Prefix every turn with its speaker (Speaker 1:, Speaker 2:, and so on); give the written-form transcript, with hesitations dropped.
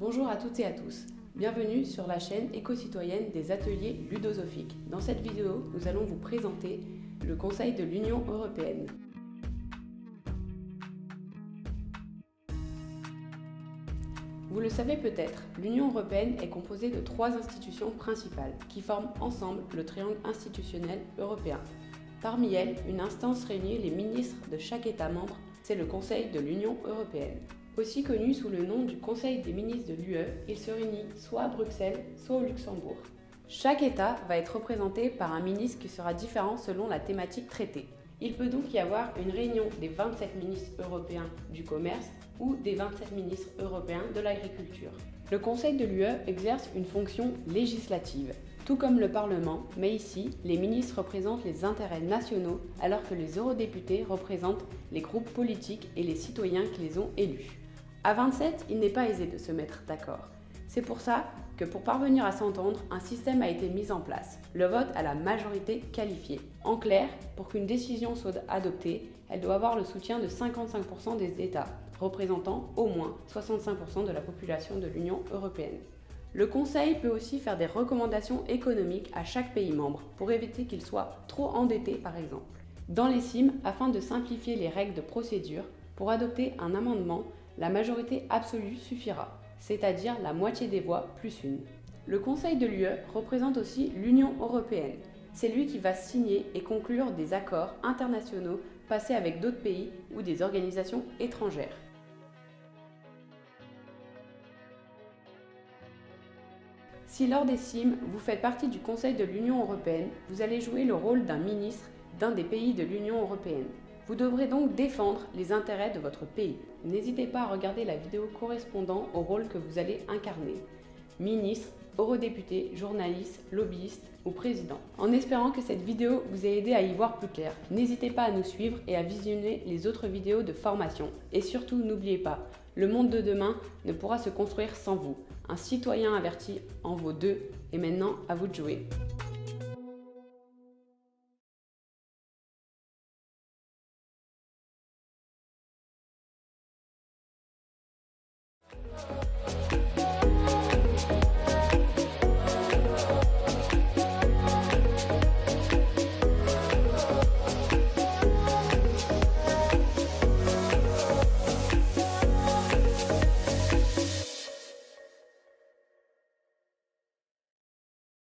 Speaker 1: Bonjour à toutes et à tous, bienvenue sur la chaîne éco-citoyenne des ateliers ludosophiques. Dans cette vidéo, nous allons vous présenter le Conseil de l'Union européenne. Vous le savez peut-être, l'Union européenne est composée de 3 institutions principales qui forment ensemble le triangle institutionnel européen. Parmi elles, une instance réunit les ministres de chaque État membre, c'est le Conseil de l'Union européenne. Aussi connu sous le nom du Conseil des ministres de l'UE, il se réunit soit à Bruxelles, soit au Luxembourg. Chaque État va être représenté par un ministre qui sera différent selon la thématique traitée. Il peut donc y avoir une réunion des 27 ministres européens du commerce ou des 27 ministres européens de l'agriculture. Le Conseil de l'UE exerce une fonction législative, tout comme le Parlement, mais ici, les ministres représentent les intérêts nationaux alors que les eurodéputés représentent les groupes politiques et les citoyens qui les ont élus. À 27, il n'est pas aisé de se mettre d'accord. C'est pour ça que pour parvenir à s'entendre, un système a été mis en place, le vote à la majorité qualifiée. En clair, pour qu'une décision soit adoptée, elle doit avoir le soutien de 55% des États, représentant au moins 65% de la population de l'Union européenne. Le Conseil peut aussi faire des recommandations économiques à chaque pays membre pour éviter qu'il soit trop endetté par exemple. Dans les CIM, afin de simplifier les règles de procédure, pour adopter un amendement, la majorité absolue suffira, c'est-à-dire la moitié des voix plus une. Le Conseil de l'UE représente aussi l'Union européenne. C'est lui qui va signer et conclure des accords internationaux passés avec d'autres pays ou des organisations étrangères. Si lors des CIM, vous faites partie du Conseil de l'Union européenne, vous allez jouer le rôle d'un ministre d'un des pays de l'Union européenne. Vous devrez donc défendre les intérêts de votre pays. N'hésitez pas à regarder la vidéo correspondant au rôle que vous allez incarner. Ministre, eurodéputé, journaliste, lobbyiste ou président. En espérant que cette vidéo vous ait aidé à y voir plus clair, n'hésitez pas à nous suivre et à visionner les autres vidéos de formation. Et surtout, n'oubliez pas, le monde de demain ne pourra se construire sans vous. Un citoyen averti en vaut 2 et maintenant à vous de jouer.